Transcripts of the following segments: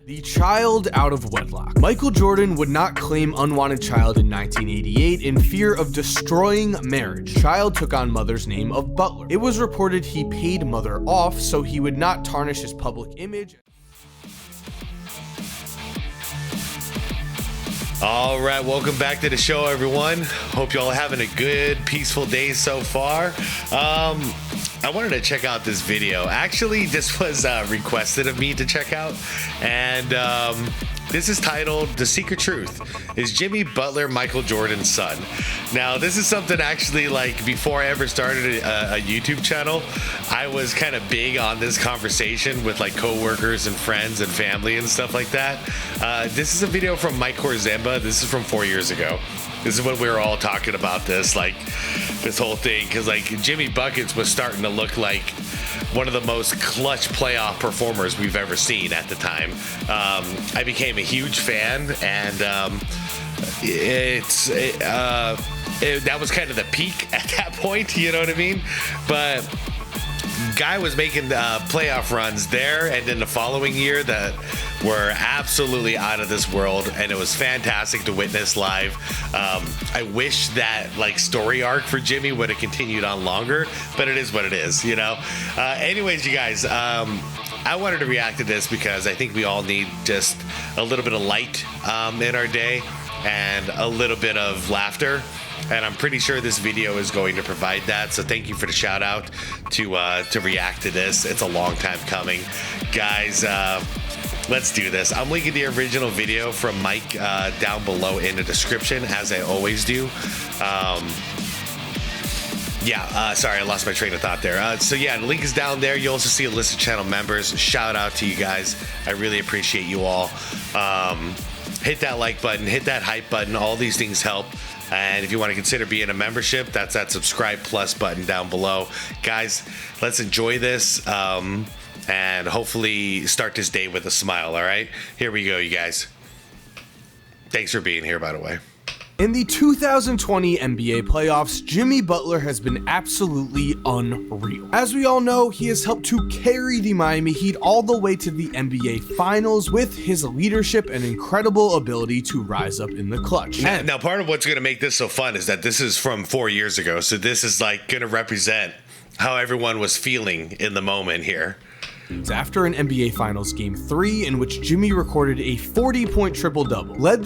The child out of wedlock. Michael Jordan would not claim unwanted child in 1988 in fear of destroying marriage. Child took on mother's name of Butler. It was reported he paid mother off so he would not tarnish his public image. All right, welcome back to the show, everyone. Hope y'all having a good, peaceful day so far. I wanted to check out this video. Actually, this was requested of me to check out, and this is titled "The Secret Truth: Is Jimmy Butler Michael Jordan's son?" Now, this is something actually, like, before I ever started a YouTube channel, I was kind of big on this conversation with like coworkers and friends and family and stuff like that. This is a video from Mike Korzemba. This is from 4 years ago. This is when we were all talking about this, like, this whole thing, because like Jimmy Buckets was starting to look like one of the most clutch playoff performers we've ever seen at the time. I became a huge fan, and that was kind of the peak at that point, you know what I mean? But guy was making playoff runs there, and then the following year that were absolutely out of this world, and it was fantastic to witness live. I wish that like story arc for Jimmy would have continued on longer, but it is what it is, you know. Anyways, you guys, I wanted to react to this because I think we all need just a little bit of light in our day and a little bit of laughter. And I'm pretty sure this video is going to provide that. So thank you for the shout out to react to this. It's a long time coming, guys. Let's do this. I'm linking the original video from Mike down below in the description, as I always do. Sorry, I lost my train of thought there. So yeah, the link is down there. You also see a list of channel members. Shout out to you guys. I really appreciate you all. Hit that like button, hit that hype button. All these things help. And if you want to consider being a membership, that's that subscribe plus button down below. Guys, let's enjoy this and hopefully start this day with a smile, all right? Here we go, you guys. Thanks for being here, by the way. In the 2020 NBA playoffs, Jimmy Butler has been absolutely unreal. As we all know, he has helped to carry the Miami Heat all the way to the NBA Finals with his leadership and incredible ability to rise up in the clutch. Now, part of what's going to make this so fun is that this is from 4 years ago, so this is like going to represent how everyone was feeling in the moment here. After an NBA Finals Game 3 in which Jimmy recorded a 40-point triple-double, led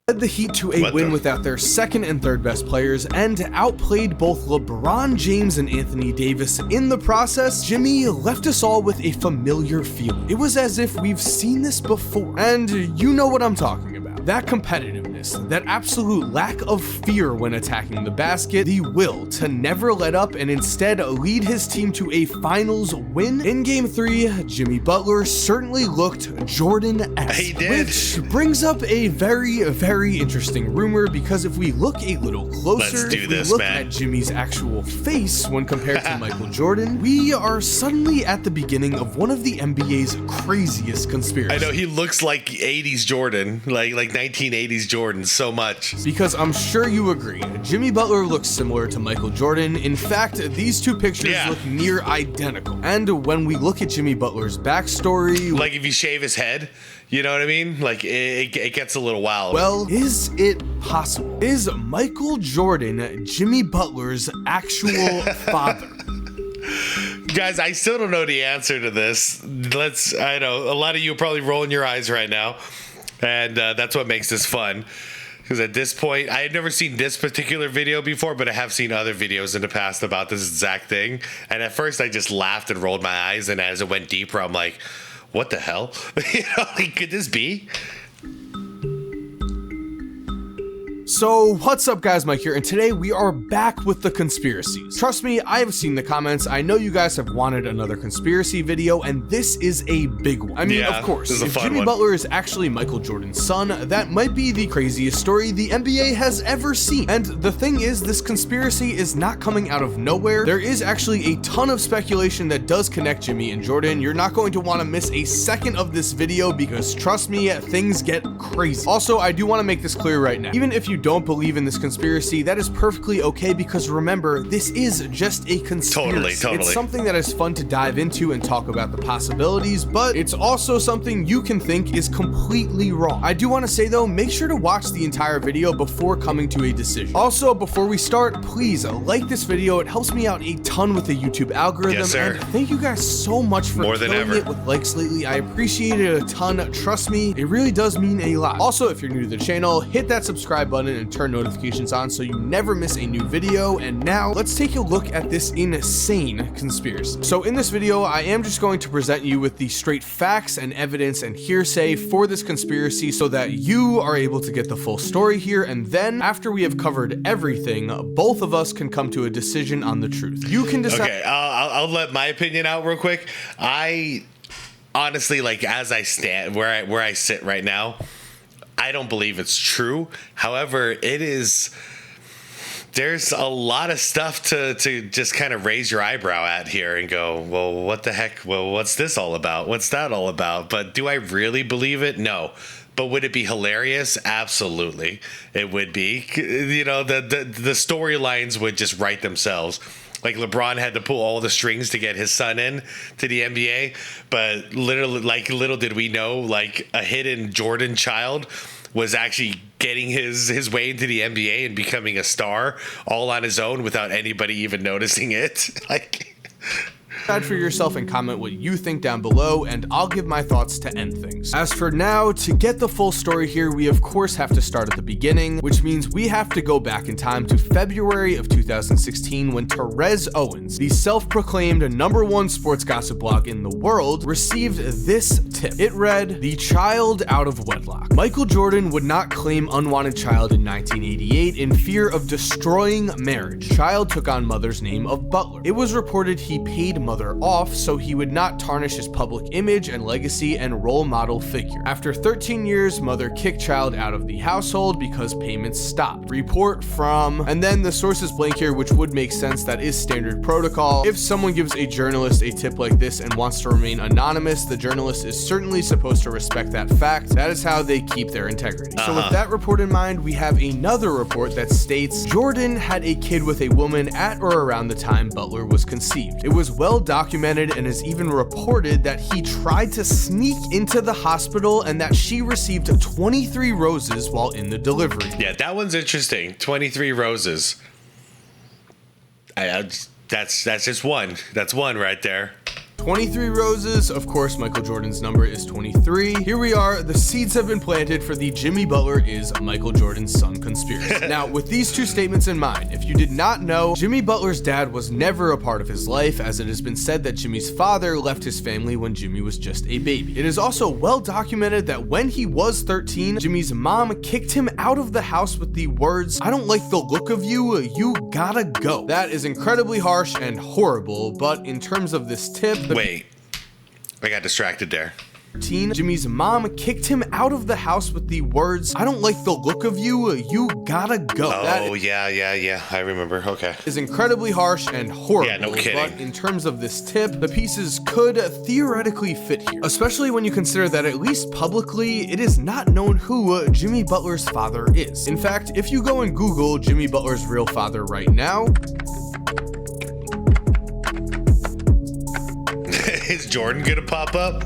the Heat to a win without their second and third best players, and outplayed both LeBron James and Anthony Davis in the process, Jimmy left us all with a familiar feeling. It was as if we've seen this before, and you know what I'm talking about. That competitiveness, that absolute lack of fear when attacking the basket, the will to never let up and instead lead his team to a finals win. In Game 3, Jimmy Butler certainly looked Jordan-esque. He did. Which brings up a very, very interesting rumor, because if we look a little closer, at Jimmy's actual face when compared to Michael Jordan, we are suddenly at the beginning of one of the NBA's craziest conspiracies. I know, he looks like 80s Jordan, like 1980s Jordan so much. Because I'm sure you agree, Jimmy Butler looks similar to Michael Jordan. In fact, these two pictures look near identical. And when we look at Jimmy Butler's backstory, like if you shave his head, you know what I mean? Like it gets a little wild. Well, is it possible? Is Michael Jordan Jimmy Butler's actual father? Guys, I still don't know the answer to this. I know a lot of you are probably rolling your eyes right now. And that's what makes this fun. Because at this point, I had never seen this particular video before, but I have seen other videos in the past about this exact thing. And at first, I just laughed and rolled my eyes. And as it went deeper, I'm like, what the hell? You know, like, could this be? So what's up, guys? Mike here, and today we are back with the conspiracies. Trust me, I have seen the comments. I know you guys have wanted another conspiracy video, and this is a big one. I mean, of course, if Jimmy Butler is actually Michael Jordan's son, that might be the craziest story the NBA has ever seen. And the thing is, this conspiracy is not coming out of nowhere. There is actually a ton of speculation that does connect Jimmy and Jordan. You're not going to want to miss a second of this video because, trust me, things get crazy. Also, I do want to make this clear right now. Even if you don't believe in this conspiracy, that is perfectly okay, because remember, this is just a conspiracy. Totally. It's something that is fun to dive into and talk about the possibilities, but it's also something you can think is completely wrong. I do want to say though, make sure to watch the entire video before coming to a decision. Also, before we start, please like this video. It helps me out a ton with the YouTube algorithm. Yes, sir. And thank you guys so much for killing it with likes lately. I appreciate it a ton. Trust me, it really does mean a lot. Also, if you're new to the channel, hit that subscribe button and turn notifications on so you never miss a new video. And now let's take a look at this insane conspiracy. So in this video, I am just going to present you with the straight facts and evidence and hearsay for this conspiracy so that you are able to get the full story here. And then after we have covered everything, both of us can come to a decision on the truth. You can decide. Okay, I'll let my opinion out real quick. I honestly, like, as I stand where I sit right now, I don't believe it's true. However, there's a lot of stuff to just kind of raise your eyebrow at here and go, well, what the heck? Well, what's this all about? What's that all about? But do I really believe it? No. But would it be hilarious? Absolutely. It would be. You know, the storylines would just write themselves. Like LeBron had to pull all the strings to get his son in to the NBA, but little did we know, like, a hidden Jordan child was actually getting his way into the NBA and becoming a star all on his own without anybody even noticing it. Like, decide for yourself and comment what you think down below, and I'll give my thoughts to end things. As for now, to get the full story here, we of course have to start at the beginning, which means we have to go back in time to February of 2016 when Terez Owens, the self-proclaimed #1 sports gossip blog in the world, received this tip. It read, "The child out of wedlock. Michael Jordan would not claim unwanted child in 1988 in fear of destroying marriage. Child took on mother's name of Butler. It was reported he paid mother off so he would not tarnish his public image and legacy and role model figure. After 13 years, mother kicked child out of the household because payments stopped. Report from..." And then the source is blank here, which would make sense. That is standard protocol. If someone gives a journalist a tip like this and wants to remain anonymous, the journalist is certainly supposed to respect that fact. That is how they keep their integrity. So with that report in mind, we have another report that states Jordan had a kid with a woman at or around the time Butler was conceived. It was well documented and is even reported that he tried to sneak into the hospital and that she received 23 roses while in the delivery. Yeah, that one's interesting. 23 roses. That's just one. That's one right there. 23 roses. Of course, Michael Jordan's number is 23. Here we are. The seeds have been planted for the Jimmy Butler is Michael Jordan's son conspiracy. Now, with these two statements in mind, if you did not know, Jimmy Butler's dad was never a part of his life, as it has been said that Jimmy's father left his family when Jimmy was just a baby. It is also well documented that when he was 13, Jimmy's mom kicked him out of the house with the words, "I don't like the look of you, you gotta go." That is incredibly harsh and horrible, but in terms of this tip, wait, I got distracted there. Jimmy's mom kicked him out of the house with the words, "I don't like the look of you, you gotta go." Oh, yeah, I remember. Okay. Is incredibly harsh and horrible. Yeah, no kidding. But in terms of this tip, the pieces could theoretically fit here, especially when you consider that at least publicly, it is not known who Jimmy Butler's father is. In fact, if you go and Google Jimmy Butler's real father right now, is Jordan gonna pop up?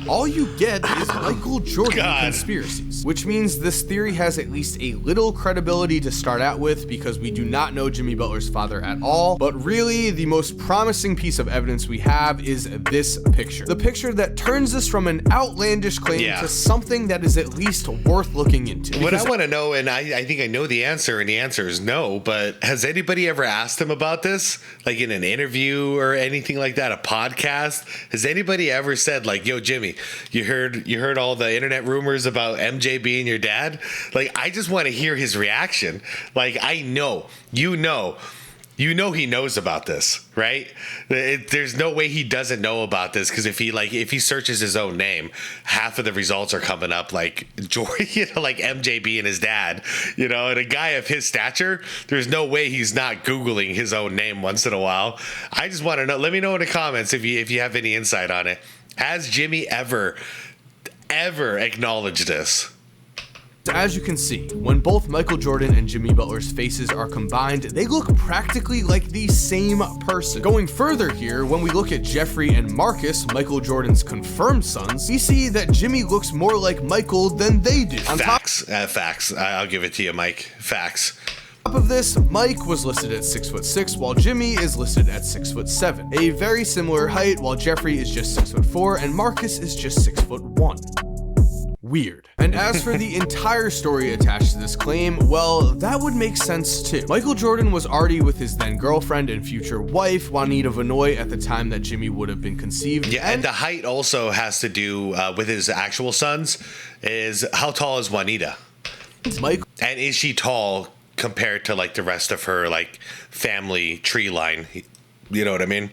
all you get is Michael Jordan conspiracies, which means this theory has at least a little credibility to start out with because we do not know Jimmy Butler's father at all. But really, the most promising piece of evidence we have is this picture. The picture that turns this from an outlandish claim to something that is at least worth looking into. What I want to know, and I think I know the answer, and the answer is no, but has anybody ever asked him about this? Like in an interview or anything like that, a podcast? Has anybody ever said, like, "Yo, Jimmy, you heard all the internet rumors about MJ being your dad?" Like, I just want to hear his reaction. Like, I know, you know he knows about this, right? There's no way he doesn't know about this, because if he searches his own name, half of the results are coming up like like MJ being his dad, and a guy of his stature, there's no way he's not Googling his own name once in a while. I just want to know. Let me know in the comments if you have any insight on it. Has Jimmy ever acknowledged this? As you can see, when both Michael Jordan and Jimmy Butler's faces are combined, they look practically like the same person. Going further here, when we look at Jeffrey and Marcus, Michael Jordan's confirmed sons, we see that Jimmy looks more like Michael than they do. Facts. I'll give it to you, Mike. Facts. On top of this, Mike was listed at 6'6", while Jimmy is listed at 6'7". A very similar height, while Jeffrey is just 6'4", and Marcus is just 6'1". Weird. And as for the entire story attached to this claim, well, that would make sense too. Michael Jordan was already with his then girlfriend and future wife, Juanita Vanoy, at the time that Jimmy would have been conceived. Yeah, and the height also has to do with his actual sons. Is how tall is Juanita? Michael. And is she tall compared to like the rest of her like family tree line? You know what I mean?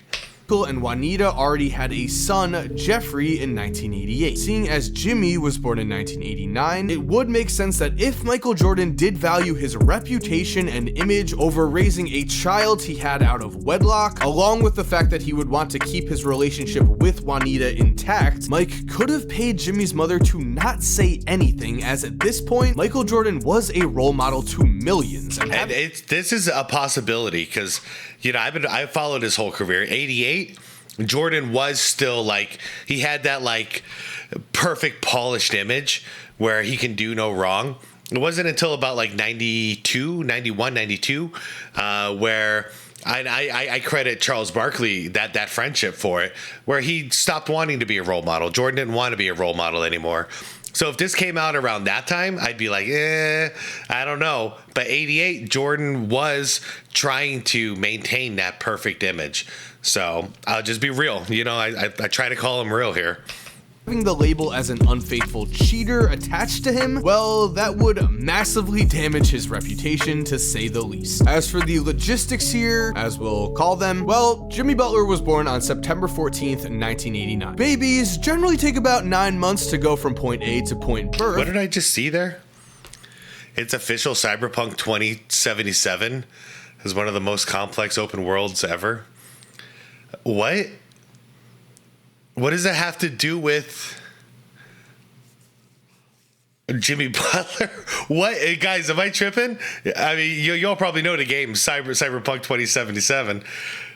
And Juanita already had a son, Jeffrey, in 1988. Seeing as Jimmy was born in 1989, it would make sense that if Michael Jordan did value his reputation and image over raising a child he had out of wedlock, along with the fact that he would want to keep his relationship with Juanita intact, Mike could have paid Jimmy's mother to not say anything, as at this point, Michael Jordan was a role model to millions. And this is a possibility because, you know, I followed his whole career. 88, Jordan was still like, he had that like perfect polished image where he can do no wrong. It wasn't until about like 92, 91, 92, where I credit Charles Barkley that friendship for it, where he stopped wanting to be a role model. Jordan didn't want to be a role model anymore. So if this came out around that time, I'd be like, I don't know. But 88, Jordan was trying to maintain that perfect image. So I'll just be real. You know, I try to call him real here. Having the label as an unfaithful cheater attached to him, well, that would massively damage his reputation, to say the least. As for the logistics here, as we'll call them, well, Jimmy Butler was born on September 14th, 1989. Babies generally take about 9 months to go from point A to point birth. What did I just see there? It's official. Cyberpunk 2077 is one of the most complex open worlds ever. What? What does that have to do with Jimmy Butler? What? Hey, guys, am I tripping? I mean, y'all probably know the game, Cyberpunk 2077.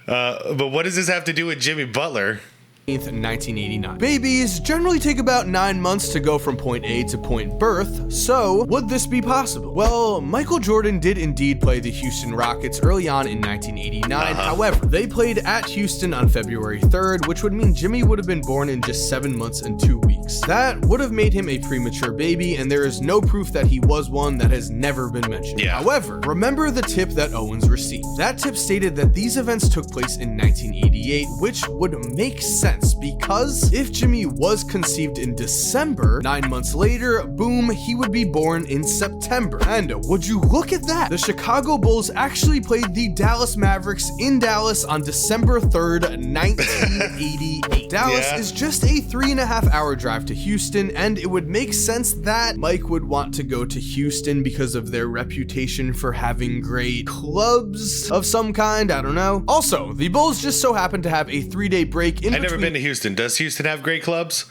But what does this have to do with Jimmy Butler? 1989. Babies generally take about 9 months to go from point A to point birth, so would this be possible? Well, Michael Jordan did indeed play the Houston Rockets early on in 1989. However, they played at Houston on February 3rd, which would mean Jimmy would have been born in just 7 months and 2 weeks. That would have made him a premature baby, and there is no proof that he was one. That has never been mentioned. Yeah. However, remember the tip that Owens received. That tip stated that these events took place in 1988, which would make sense because if Jimmy was conceived in December, 9 months later, boom, he would be born in September. And would you look at that? The Chicago Bulls actually played the Dallas Mavericks in Dallas on December 3rd, 1988. Dallas is just a 3.5 hour drive to Houston, and it would make sense that Mike would want to go to Houston because of their reputation for having great clubs of some kind. I don't know. Also, the Bulls just so happened to have a 3-day break in between. I've never been to Houston. Does Houston have great clubs?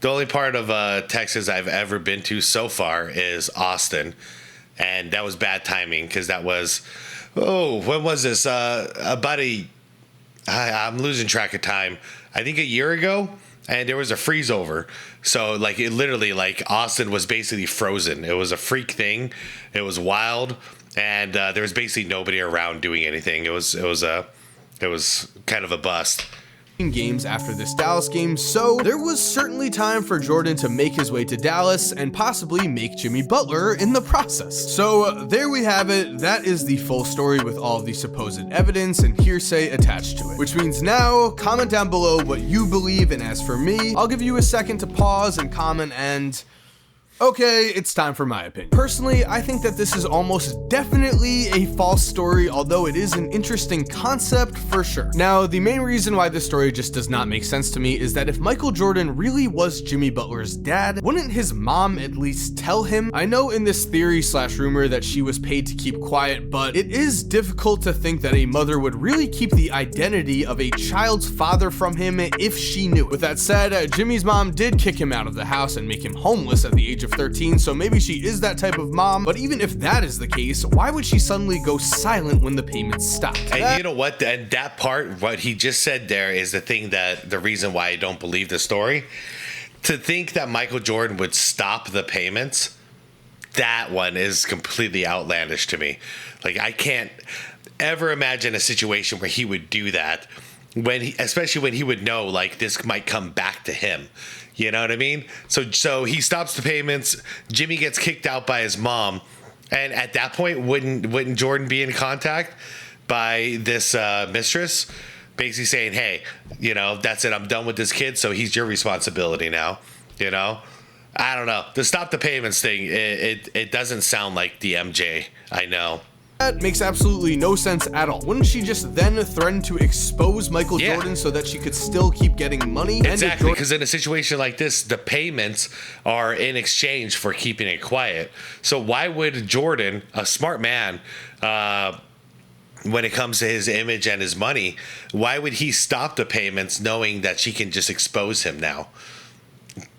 The only part of Texas I've ever been to so far is Austin, and that was bad timing because that was, when was this? I'm losing track of time. I think a year ago, and there was a freeze over. So like it literally, like Austin was basically frozen. It was a freak thing. It was wild, and there was basically nobody around doing anything. It was kind of a bust. Games after this Dallas game, so there was certainly time for Jordan to make his way to Dallas and possibly make Jimmy Butler in the process. So there we have it. That is the full story with all of the supposed evidence and hearsay attached to it. Which means now, comment down below what you believe, and as for me, I'll give you a second to pause and comment and... Okay, it's time for my opinion. Personally, I think that this is almost definitely a false story, although it is an interesting concept for sure. Now, the main reason why this story just does not make sense to me is that if Michael Jordan really was Jimmy Butler's dad, wouldn't his mom at least tell him? I know in this theory slash rumor that she was paid to keep quiet, but it is difficult to think that a mother would really keep the identity of a child's father from him if she knew it. With that said, Jimmy's mom did kick him out of the house and make him homeless at the age of of 13, so maybe she is that type of mom. But even if that is the case, why would she suddenly go silent when the payments stopped? And you know what? And that part, what he just said there, is the reason why I don't believe the story. To think that Michael Jordan would stop the payments, that one is completely outlandish to me. Like, I can't ever imagine a situation where he would do that, especially when he would know, like, this might come back to him. You know what I mean? So he stops the payments. Jimmy gets kicked out by his mom, and at that point, wouldn't Jordan be in contact by this mistress, basically saying, "Hey, you know, that's it. I'm done with this kid. So he's your responsibility now." You know, I don't know. The stop the payments thing. It doesn't sound like the MJ I know. That makes absolutely no sense at all. Wouldn't she just then threaten to expose Michael Jordan so that she could still keep getting money? Exactly, because in a situation like this, the payments are in exchange for keeping it quiet. So why would Jordan, a smart man, when it comes to his image and his money, why would he stop the payments knowing that she can just expose him now?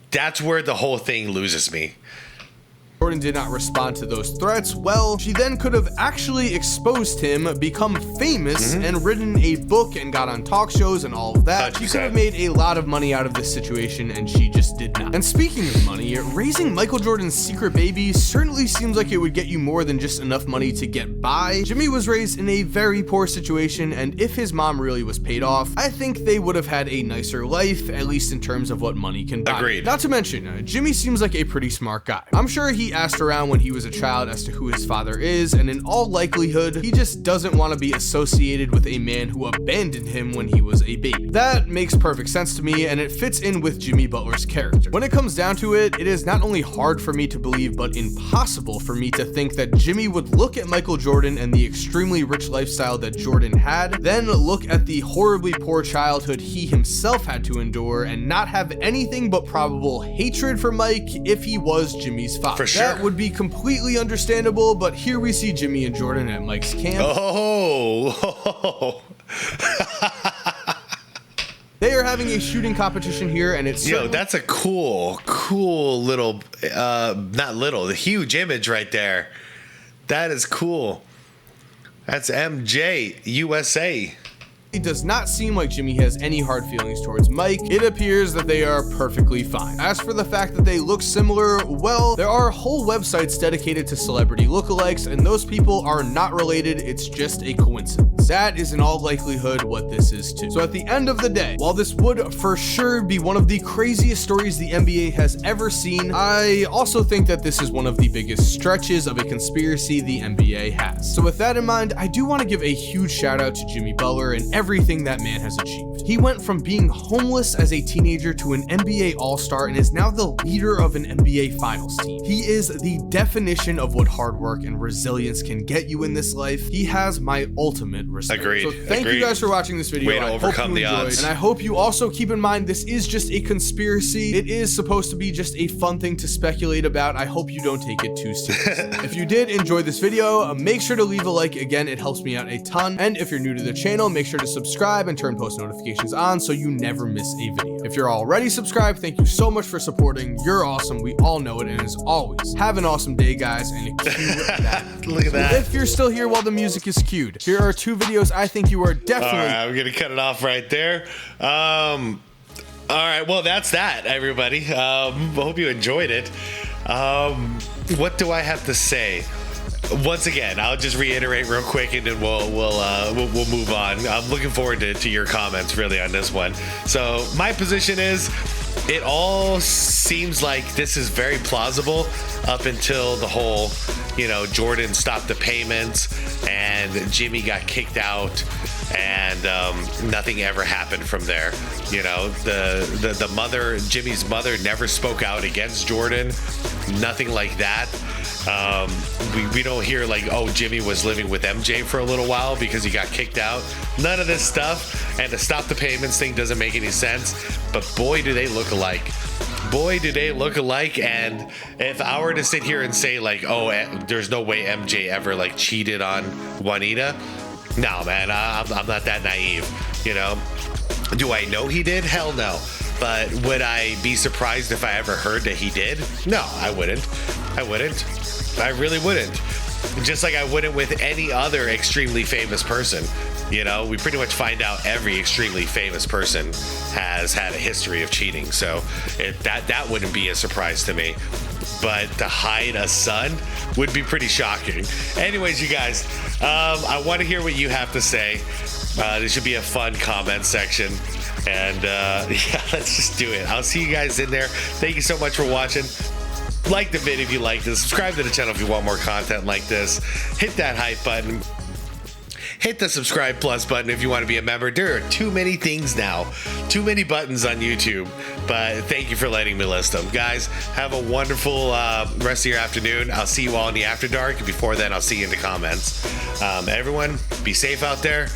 That's where the whole thing loses me. Jordan did not respond to those threats. Well, she then could have actually exposed him, become famous, and written a book and got on talk shows and all of that. 100%. She could have made a lot of money out of this situation, and she just did not. And speaking of money, raising Michael Jordan's secret baby certainly seems like it would get you more than just enough money to get by. Jimmy was raised in a very poor situation, and if his mom really was paid off, I think they would have had a nicer life, at least in terms of what money can buy. Agreed. Not to mention, Jimmy seems like a pretty smart guy. I'm sure he asked around when he was a child as to who his father is, and in all likelihood, he just doesn't want to be associated with a man who abandoned him when he was a baby. That makes perfect sense to me, and it fits in with Jimmy Butler's character. When it comes down to it, it is not only hard for me to believe, but impossible for me to think that Jimmy would look at Michael Jordan and the extremely rich lifestyle that Jordan had, then look at the horribly poor childhood he himself had to endure, and not have anything but probable hatred for Mike if he was Jimmy's father. For sure. That would be completely understandable, but here we see Jimmy and Jordan at Mike's camp. Oh. They are having a shooting competition here, and it's that's a cool little, the huge image right there. That is cool. That's MJ USA. It does not seem like Jimmy has any hard feelings towards Mike. It appears that they are perfectly fine. As for the fact that they look similar, well, there are whole websites dedicated to celebrity lookalikes, and those people are not related. It's just a coincidence. That is in all likelihood what this is too. So at the end of the day, while this would for sure be one of the craziest stories the NBA has ever seen, I also think that this is one of the biggest stretches of a conspiracy the NBA has. So with that in mind, I do want to give a huge shout out to Jimmy Butler and everything that man has achieved. He went from being homeless as a teenager to an NBA All-Star and is now the leader of an NBA Finals team. He is the definition of what hard work and resilience can get you in this life. He has my ultimate respect. Agreed. So thank you guys for watching this video. Way to overcome the odds. And I hope you also keep in mind this is just a conspiracy. It is supposed to be just a fun thing to speculate about. I hope you don't take it too seriously. If you did enjoy this video, make sure to leave a like. Again, it helps me out a ton. And if you're new to the channel, make sure to subscribe and turn post notifications on so you never miss a video. If you're already subscribed, thank you so much for supporting. You're awesome. We all know it. And as always, have an awesome day, guys. And cue that. Look at that. If you're still here while the music is cued, here are 2 videos I think you are definitely... All right, I'm going to cut it off right there. All right, well, that's that, everybody. Hope you enjoyed it. What do I have to say? Once again, I'll just reiterate real quick, and then we'll move on. I'm looking forward to your comments really on this one. So my position is, it all seems like this is very plausible up until the whole, Jordan stopped the payments and Jimmy got kicked out, and nothing ever happened from there. The mother, Jimmy's mother, never spoke out against Jordan. Nothing like that. We don't hear like, oh, Jimmy was living with MJ for a little while because he got kicked out. None of this stuff. And the stop the payments thing doesn't make any sense. But boy, do they look alike. Boy, do they look alike. And if I were to sit here and say like, oh, there's no way MJ ever like cheated on Juanita. No, man, I'm not that naive. Do I know he did? Hell no. But would I be surprised if I ever heard that he did? No, I wouldn't. I really wouldn't. Just like I wouldn't with any other extremely famous person. You know, we pretty much find out every extremely famous person has had a history of cheating. So that wouldn't be a surprise to me. But to hide a son would be pretty shocking. Anyways, you guys, I want to hear what you have to say. This should be a fun comment section. And yeah, let's just do it. I'll see you guys in there. Thank you so much for watching. Like the video if you liked it. Subscribe to the channel if you want more content like this. Hit that hype button. Hit the subscribe plus button if you want to be a member. There are too many things now. Too many buttons on YouTube. But thank you for letting me list them. Guys, have a wonderful rest of your afternoon. I'll see you all in the After Dark. Before then, I'll see you in the comments. Everyone, be safe out there.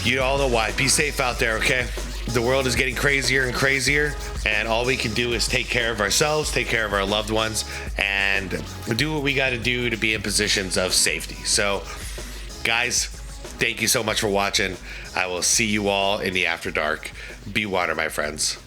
You all know why. Be safe out there, okay? The world is getting crazier and crazier, and all we can do is take care of ourselves, take care of our loved ones, and do what we got to do to be in positions of safety. So, guys, thank you so much for watching. I will see you all in the After Dark. Be water, my friends.